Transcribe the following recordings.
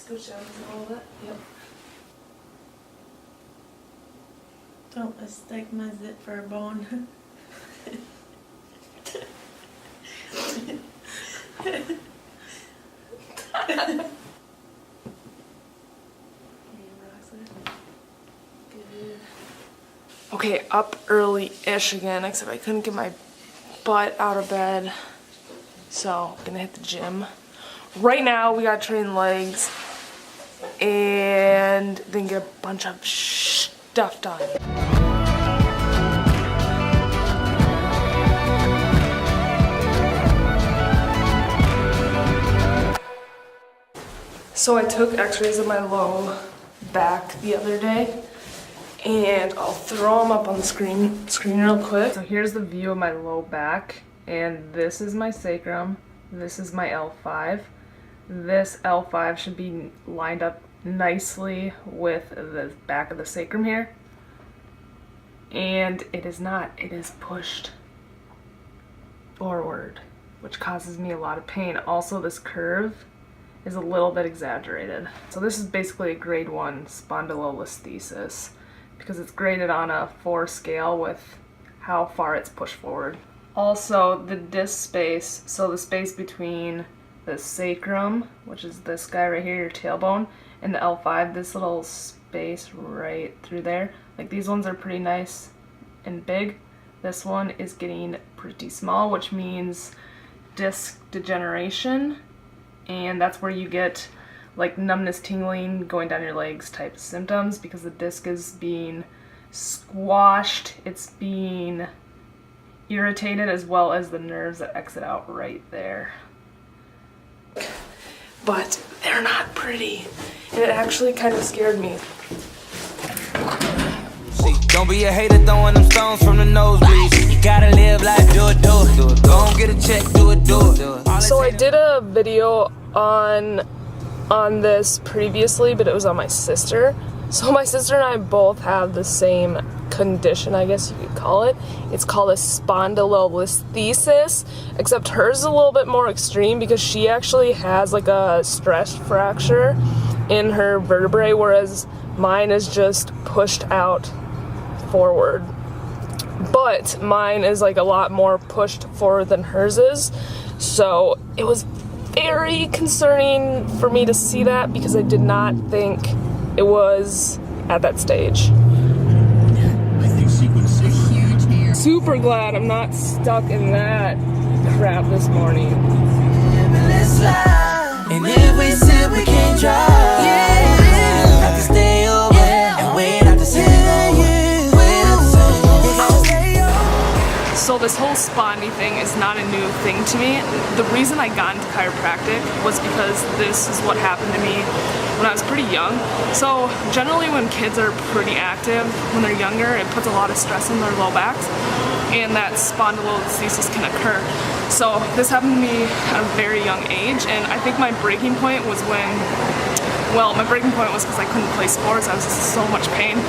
Scooch down a little bit. Yep. Don't astigmatize it for a bone. Okay, up early-ish again, except I couldn't get my butt out of bed. So, gonna hit the gym. Right now, we gotta train legs and then get a bunch of stuff done. So I took x-rays of my low back the other day, and I'll throw them up on the screen real quick. So here's the view of my low back, and this is my sacrum, this is my L5. This L5 should be lined up nicely with the back of the sacrum here, and it is not. It is pushed forward, which causes me a lot of pain. Also, this curve is a little bit exaggerated. So this is basically a grade 1 spondylolisthesis because it's graded on a 4 scale with how far it's pushed forward. Also, the disc space, so the space between the sacrum, which is this guy right here, your tailbone, and the L5, this little space right through there, like these ones are pretty nice and big. This one is getting pretty small, which means disc degeneration, and that's where you get like numbness, tingling, going down your legs type of symptoms because the disc is being squashed, it's being irritated, as well as the nerves that exit out right there. But they're not pretty, and it actually kind of scared me. Don't be a hater throwing them stones from the nosebleeds. You gotta live life, do it. Don't get a check, do it. So I did a video on this previously, but it was on my sister. So my sister and I both have the same condition, I guess you could call it. It's called a spondylolisthesis, except hers is a little bit more extreme because she actually has like a stress fracture in her vertebrae, whereas mine is just pushed out forward. But mine is like a lot more pushed forward than hers is. So it was very concerning for me to see that because I did not think it was at that stage. Super glad I'm not stuck in that crap this morning. And if we sit, we can't drive. Have to stay over and wait out the sun. So this whole spondy thing is not a new thing to me. The reason I got into chiropractic was because this is what happened to me when I was pretty young. So generally when kids are pretty active, when they're younger, it puts a lot of stress on their low backs, and that spondylolisthesis can occur. So this happened to me at a very young age, and I think my breaking point was when, well, my breaking point was because I couldn't play sports. I was in so much pain.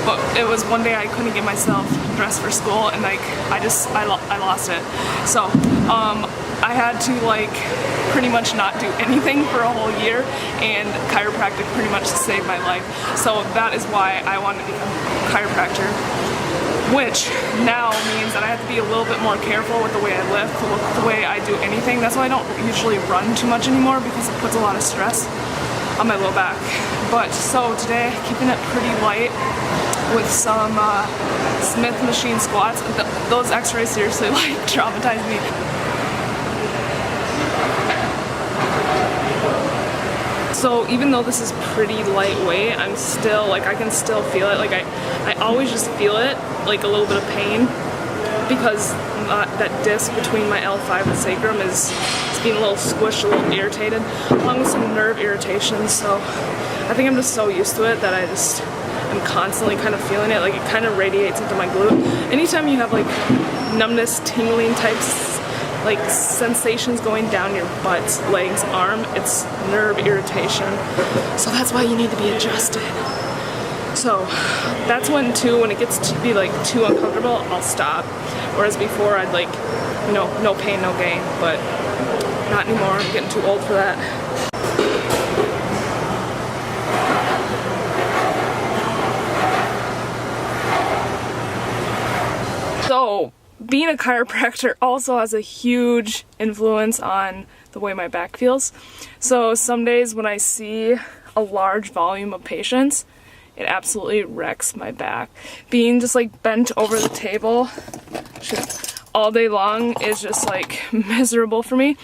But it was one day I couldn't get myself dressed for school, and like I lost it. So I had to like pretty much not do anything for a whole year, and chiropractic pretty much saved my life. So that is why I wanted to become a chiropractor, which now means that I have to be a little bit more careful with the way I lift, the way I do anything. That's why I don't usually run too much anymore, because it puts a lot of stress on my low back. But so today, keeping it pretty light with some Smith machine squats. Those x-rays seriously like traumatized me. So even though this is pretty lightweight, I'm still like, I can still feel it. Like I always just feel it, like a little bit of pain, because that disc between my L5 and sacrum is being a little squished, a little irritated, along with some nerve irritation. So I think I'm just so used to it that I'm constantly kind of feeling it. Like it kind of radiates into my glute. Anytime you have like numbness, tingling types, like sensations going down your butt, legs, arm, it's nerve irritation. So that's why you need to be adjusted. So that's when too, when it gets to be like too uncomfortable, I'll stop. Whereas before I'd like, you know, no pain, no gain, but not anymore. I'm getting too old for that. being a chiropractor also has a huge influence on the way my back feels. So some days when I see a large volume of patients, it absolutely wrecks my back. Being just like bent over the table all day long is just like miserable for me.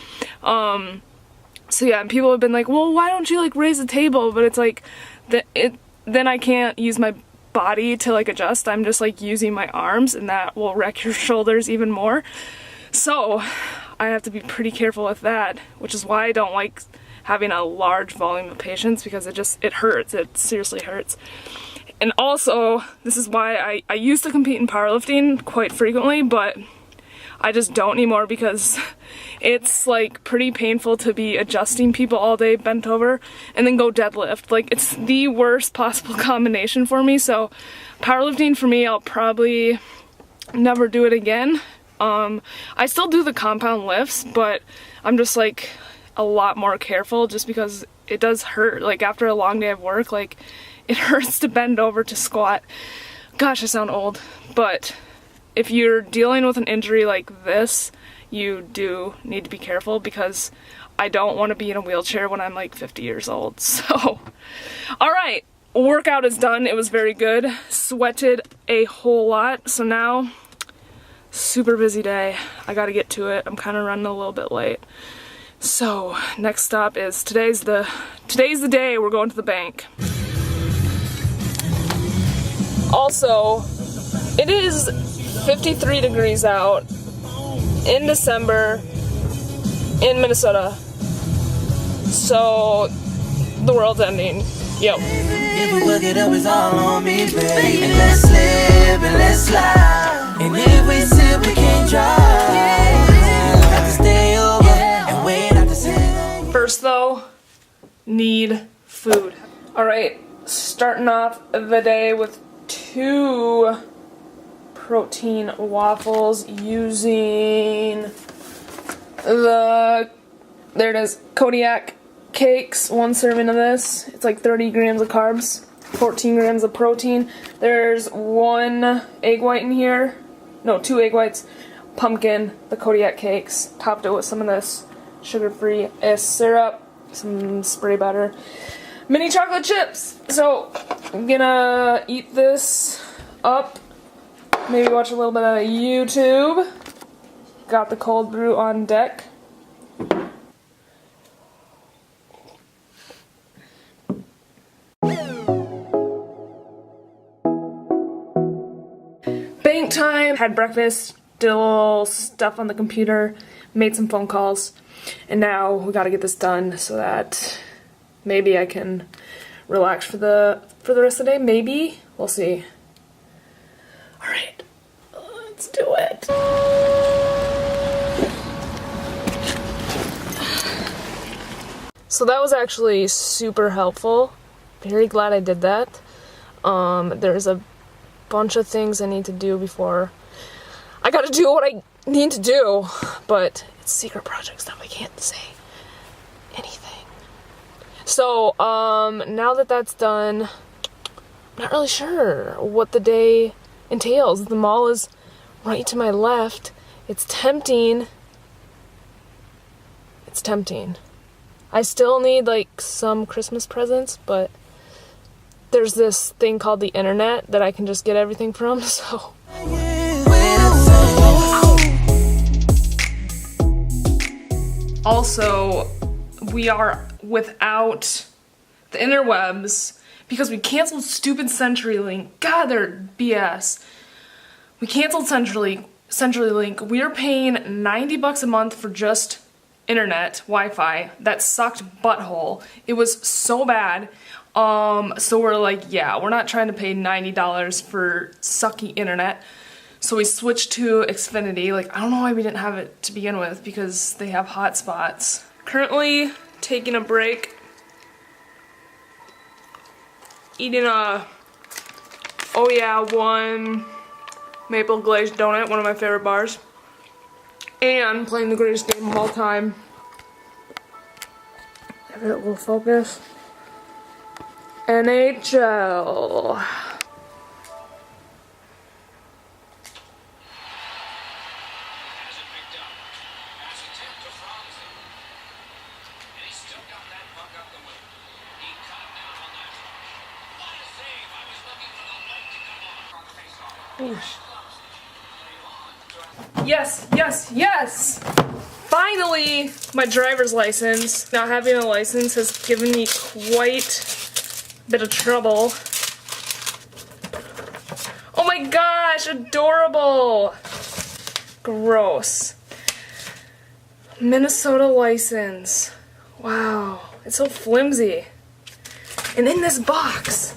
So yeah, and people have been like, well, why don't you like raise the table? But it's like, then I can't use my body to like adjust. I'm just like using my arms, and that will wreck your shoulders even more. So I have to be pretty careful with that, which is why I don't like having a large volume of patients, because it hurts. It seriously hurts. And also, this is why I used to compete in powerlifting quite frequently, but I just don't anymore, because it's like pretty painful to be adjusting people all day bent over and then go deadlift. Like, it's the worst possible combination for me. So powerlifting for me, I'll probably never do it again. I still do the compound lifts, but I'm just like a lot more careful, just because it does hurt. Like after a long day of work, like it hurts to bend over to squat. Gosh, I sound old, but if you're dealing with an injury like this, you do need to be careful, because I don't want to be in a wheelchair when I'm like 50 years old. So, alright, workout is done. It was very good. Sweated a whole lot. So now, super busy day. I gotta get to it. I'm kind of running a little bit late. So, next stop is today's the day we're going to the bank. Also, it is 53 degrees out in December in Minnesota. So the world's ending. Yep. If we work it up, it's all on me, baby. And let's slip and let's slide. And if we sip, we can't drive. Have to stay over and wait out the sun. First though, need food. Alright, starting off the day with 2 protein waffles using there it is, Kodiak cakes. 1 serving of this. It's like 30 grams of carbs, 14 grams of protein. There's 1 egg white in here. No, 2 egg whites. Pumpkin, the Kodiak cakes. Topped it with some of this sugar-free syrup, some spray butter, mini chocolate chips. So I'm gonna eat this up. Maybe watch a little bit of YouTube. Got the cold brew on deck. Bank time. Had breakfast, did a little stuff on the computer, made some phone calls, and now we gotta get this done so that maybe I can relax for the rest of the day. Maybe. We'll see. Alright, let's do it. So that was actually super helpful. Very glad I did that. There's a bunch of things I need to do before I gotta do what I need to do, but it's secret project stuff. I can't say anything. So, now that that's done, I'm not really sure what the day entails. The mall is right to my left. It's tempting. It's tempting. I still need like some Christmas presents, but there's this thing called the internet that I can just get everything from, so. Also, we are without the interwebs because we canceled stupid CenturyLink. God, they're BS. We canceled CenturyLink. We are paying 90 bucks a month for just internet, Wi-Fi. That sucked butthole. It was so bad. So we're like, yeah, we're not trying to pay $90 for sucky internet. So we switched to Xfinity. Like, I don't know why we didn't have it to begin with, because they have hotspots. Currently taking a break, eating a Oh Yeah One maple glazed donut, one of my favorite bars, and playing the greatest game of all time. If it will focus. NHL. Yes, yes, yes! Finally, my driver's license. Not having a license has given me quite a bit of trouble. Oh my gosh, adorable! Gross. Minnesota license. Wow, it's so flimsy. And in this box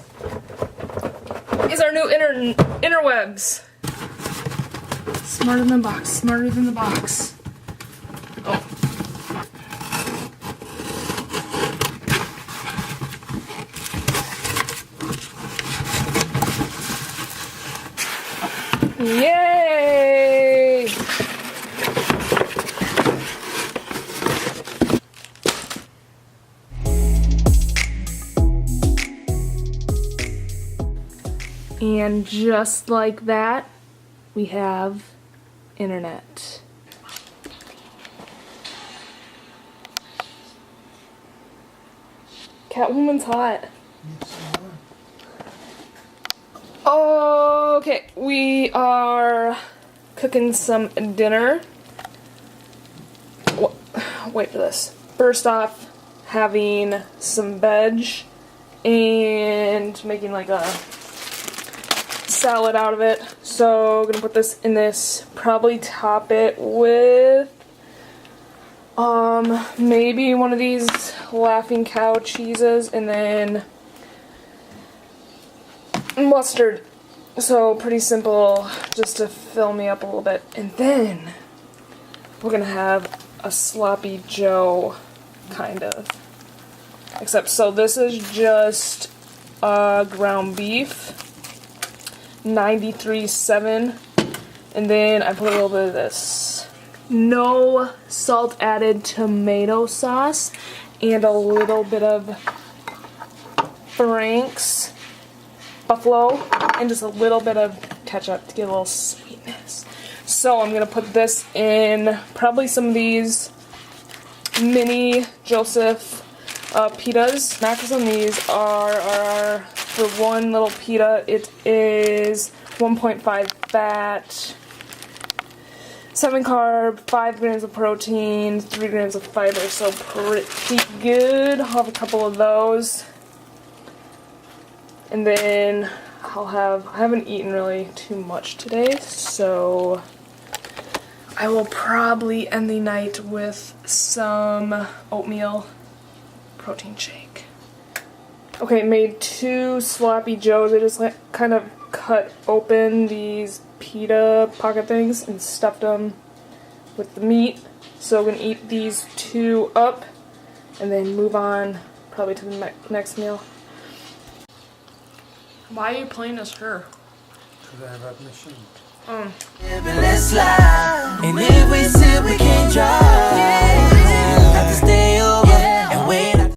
is our new interwebs. Smarter than the box, smarter than the box. Oh. Yay! And just like that, we have internet. Catwoman's hot. Okay, we are cooking some dinner. Wait for this. First off, having some veg and making like a salad out of it. So gonna put this in this, probably top it with maybe one of these Laughing Cow cheeses and then mustard. So pretty simple, just to fill me up a little bit. And then we're gonna have a sloppy Joe, kind of. Except, so this is just ground beef, 93.7, and then I put a little bit of this no salt added tomato sauce and a little bit of Frank's buffalo and just a little bit of ketchup to get a little sweetness. So I'm gonna put this in probably some of these mini Joseph pitas. Macros on these are for one little pita, it is 1.5 fat, 7 carb, 5 grams of protein, 3 grams of fiber, so pretty good. I'll have a couple of those. And then I haven't eaten really too much today, so I will probably end the night with some oatmeal protein shake. Okay, made 2 sloppy joes. I just kind of cut open these pita pocket things and stuffed them with the meat. So I'm going to eat these 2 up and then move on probably to the next meal. Why are you playing as her? Because I have admission. Let's slide. And if we sip, we can't drive.